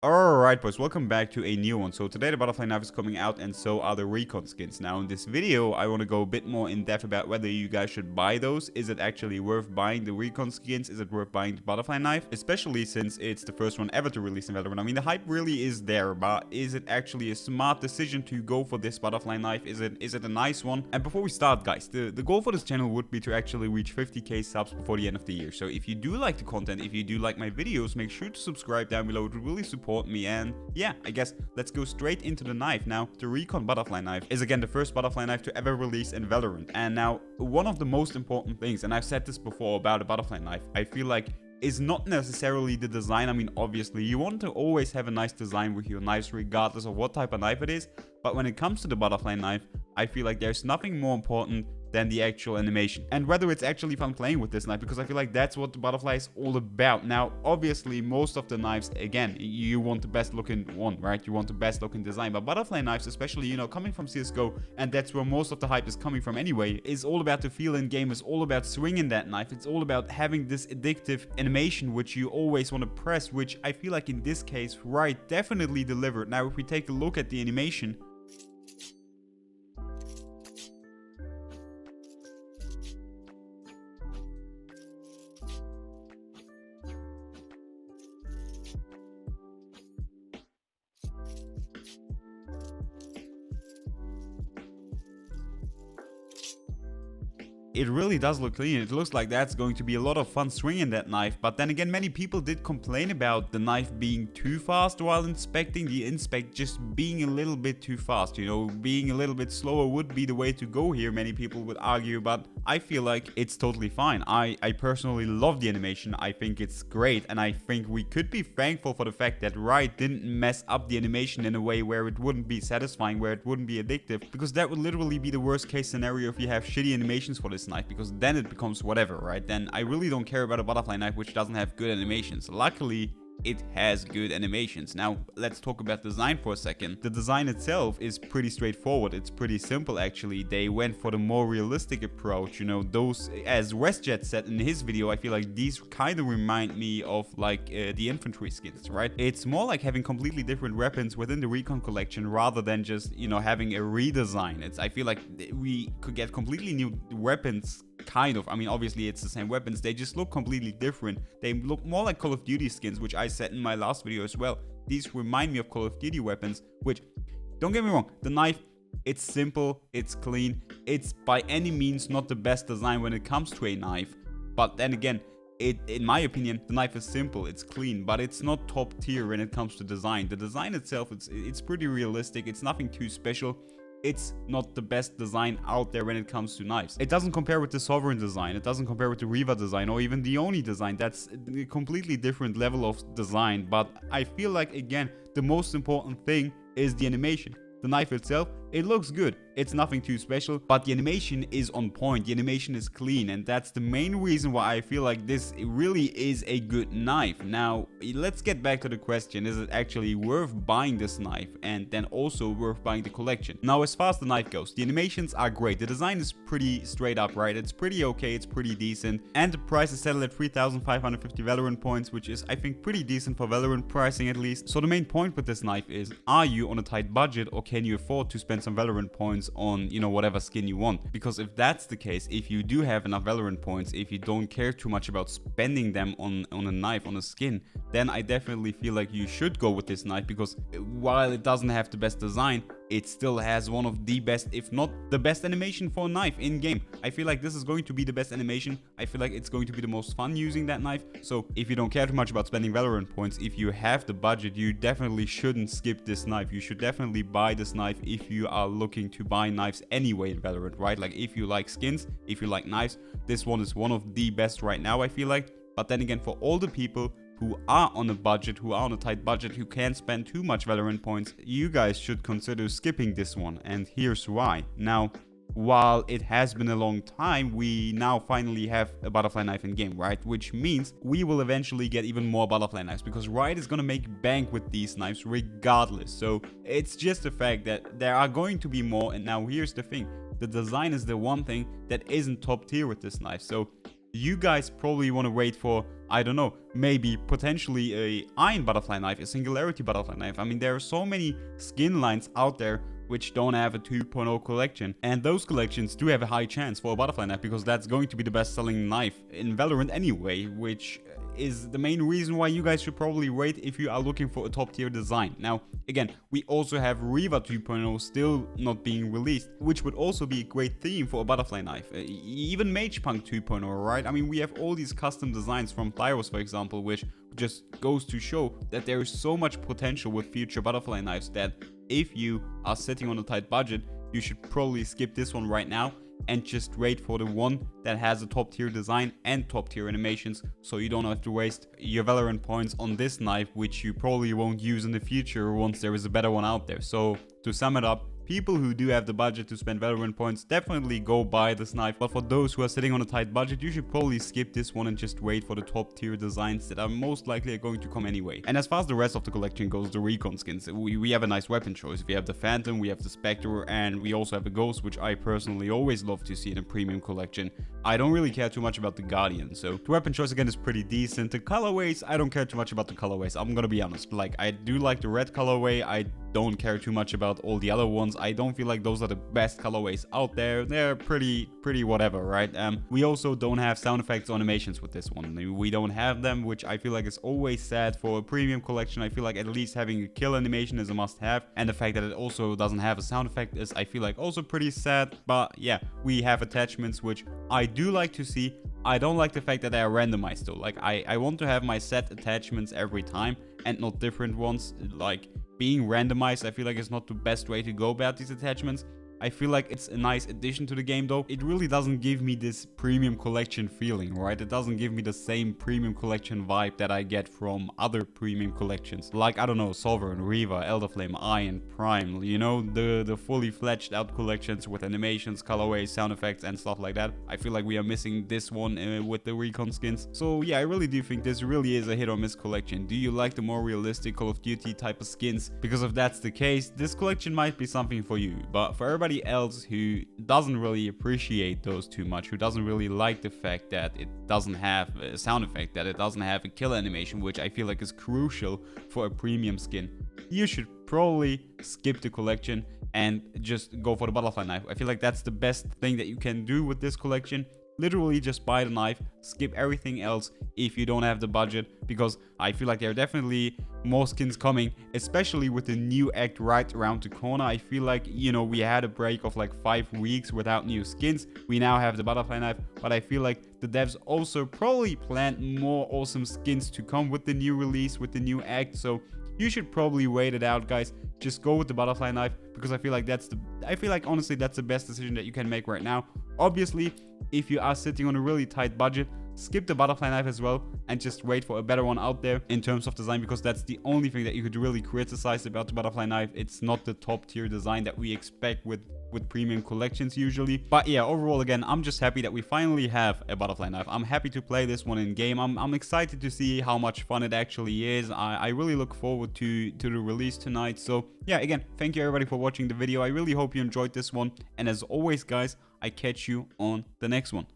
Alright boys, welcome back to a new one. So today the Butterfly Knife is coming out and so are the Recon Skins. Now in this video I want to go a bit more in depth about whether you guys should buy those. Is it actually worth buying the Recon Skins? Is it worth buying the Butterfly Knife? Especially since it's the first one ever to release in Valorant. I mean the hype really is there, but is it actually a smart decision to go for this Butterfly Knife? Is it a nice one? And before we start guys, the goal for this channel would be to actually reach 50k subs before the end of the year. So if you do like the content, if you do like my videos, make sure to subscribe down below. It would really support me. And yeah, I guess let's go straight into the knife. Now the Recon Butterfly Knife is again the first butterfly knife to ever release in Valorant. And now one of the most important things, and I've said this before about a butterfly knife, I feel like is not necessarily the design. I mean obviously you want to always have a nice design with your knives regardless of what type of knife it is, but when it comes to the butterfly knife I feel like there's nothing more important than the actual animation and whether it's actually fun playing with this knife, because I feel like that's what the butterfly is all about. Now obviously most of the knives, again, you want the best looking one, right? You want the best looking design, but butterfly knives, especially, you know, coming from CSGO, and that's where most of the hype is coming from anyway, is all about the feel in game, is all about swinging that knife, it's all about having this addictive animation which you always want to press, which I feel like in this case right definitely delivered. Now if we take a look at the animation, it really does look clean. It looks like that's going to be a lot of fun swinging that knife. But then again, many people did complain about the knife being too fast while inspecting. The inspect just being a little bit too fast, you know, being a little bit slower would be the way to go here, many people would argue, but I feel like it's totally fine. I personally love the animation. I think it's great, and I think we could be thankful for the fact that Riot didn't mess up the animation in a way where it wouldn't be satisfying, where it wouldn't be addictive, because that would literally be the worst case scenario if you have shitty animations for this knife, because then it becomes whatever, right? Then I really don't care about a butterfly knife which doesn't have good animations. Luckily it has good animations. Now let's talk about design for a second. The design itself is pretty straightforward. It's pretty simple actually. They went for the more realistic approach, you know, those, as WestJet said in his video, I feel like these kind of remind me of like the infantry skins, right? It's more like having completely different weapons within the Recon collection rather than just, you know, having a redesign. I feel like we could get completely new weapons, kind of. I mean obviously it's the same weapons, they just look completely different. They look more like Call of Duty skins, which I said in my last video as well. These remind me of Call of Duty weapons, which, don't get me wrong, the knife, it's simple, it's clean, it's by any means not the best design when it comes to a knife, but then again, in my opinion, the knife is simple, it's clean, but it's not top tier when it comes to design. The design itself, it's pretty realistic, it's nothing too special. It's not the best design out there when it comes to knives. It doesn't compare with the Sovereign design, it doesn't compare with the Reva design, or even the Oni design. That's a completely different level of design, but I feel like, again, the most important thing is the animation. The knife itself, it looks good, it's nothing too special, but the animation is on point, the animation is clean, and that's the main reason why I feel like this really is a good knife. Now, let's get back to the question, is it actually worth buying this knife, and then also worth buying the collection? Now, as far as the knife goes, the animations are great, the design is pretty straight up, right? It's pretty okay, it's pretty decent, and the price is settled at 3,550 Valorant points, which is, I think, pretty decent for Valorant pricing at least. So the main point with this knife is, are you on a tight budget, or can you afford to spend some Valorant points on, you know, whatever skin you want? Because if that's the case, if you do have enough Valorant points, if you don't care too much about spending them on a knife, on a skin, then I definitely feel like you should go with this knife, because while it doesn't have the best design, it still has one of the best, if not the best animation for a knife in game. I feel like this is going to be the best animation. I feel like it's going to be the most fun using that knife. So if you don't care too much about spending Valorant points, if you have the budget, you definitely shouldn't skip this knife. You should definitely buy this knife if you are looking to buy knives anyway in Valorant, right? Like if you like skins, if you like knives, this one is one of the best right now, I feel like. But then again, for all the people who are on a budget, who are on a tight budget, who can't spend too much Valorant points, you guys should consider skipping this one, and here's why. Now, while it has been a long time, we now finally have a butterfly knife in game, right? Which means we will eventually get even more butterfly knives, because Riot is gonna make bank with these knives regardless. So it's just the fact that there are going to be more, and now here's the thing. The design is the one thing that isn't top tier with this knife. So you guys probably want to wait for, I don't know, maybe potentially a iron butterfly knife, a singularity butterfly knife. I mean, there are so many skin lines out there which don't have a 2.0 collection, and those collections do have a high chance for a butterfly knife because that's going to be the best selling knife in Valorant anyway, which is the main reason why you guys should probably wait if you are looking for a top tier design. Now, again, we also have Reva 2.0 still not being released, which would also be a great theme for a butterfly knife. Even Mage Punk 2.0, right? I mean, we have all these custom designs from Pyros, for example, which just goes to show that there is so much potential with future butterfly knives that if you are sitting on a tight budget, you should probably skip this one right now and just wait for the one that has a top tier design and top tier animations, so you don't have to waste your Valorant points on this knife, which you probably won't use in the future once there is a better one out there. So to sum it up, people who do have the budget to spend Valorant points definitely go buy this knife, but for those who are sitting on a tight budget, you should probably skip this one and just wait for the top tier designs that are most likely going to come anyway. And as far as the rest of the collection goes, the Recon skins, we have a nice weapon choice. We have the Phantom, we have the Spectre, and we also have the Ghost, which I personally always love to see in a premium collection. I don't really care too much about the Guardian, so the weapon choice again is pretty decent. The colorways, I don't care too much about the colorways, I'm gonna be honest. Like, I do like the red colorway, I don't care too much about all the other ones. I don't feel like those are the best colorways out there. They're pretty whatever, right? We also don't have sound effects or animations with this one. We don't have them, which I feel like is always sad for a premium collection. I feel like at least having a kill animation is a must-have, and the fact that it also doesn't have a sound effect is, I feel like, also pretty sad. But yeah, we have attachments, which I do like to see. I don't like the fact that they are randomized though. Like, I want to have my set attachments every time and not different ones. Like, being randomized, I feel like is not the best way to go about these attachments. I feel like it's a nice addition to the game though. It really doesn't give me this premium collection feeling, right? It doesn't give me the same premium collection vibe that I get from other premium collections. Like, I don't know, Sovereign, Reva, Elderflame, Iron, Prime, you know, the fully fledged out collections with animations, colorways, sound effects and stuff like that. I feel like we are missing this one with the Recon skins. So yeah, I really do think this really is a hit or miss collection. Do you like the more realistic Call of Duty type of skins? Because if that's the case, this collection might be something for you. But for everybody else who doesn't really appreciate those too much, who doesn't really like the fact that it doesn't have a sound effect, that it doesn't have a kill animation, which I feel like is crucial for a premium skin, you should probably skip the collection and just go for the butterfly knife. I feel like that's the best thing that you can do with this collection. Literally just buy the knife, skip everything else if you don't have the budget, because I feel like there are definitely more skins coming, especially with the new act right around the corner. I feel like, you know, we had a break of like 5 weeks without new skins. We now have the butterfly knife, but I feel like the devs also probably planned more awesome skins to come with the new release, with the new act. So you should probably wait it out, guys. Just go with the butterfly knife, because I feel like honestly that's the best decision that you can make right now. Obviously, if you are sitting on a really tight budget, skip the butterfly knife as well and just wait for a better one out there in terms of design, because that's the only thing that you could really criticize about the butterfly knife. It's not the top tier design that we expect with premium collections usually. But yeah, overall, again, I'm just happy that we finally have a butterfly knife. I'm happy to play this one in game. I'm excited to see how much fun it actually is. I really look forward to the release tonight. So yeah, again, thank you everybody for watching the video. I really hope you enjoyed this one, and as always, guys, I catch you on the next one.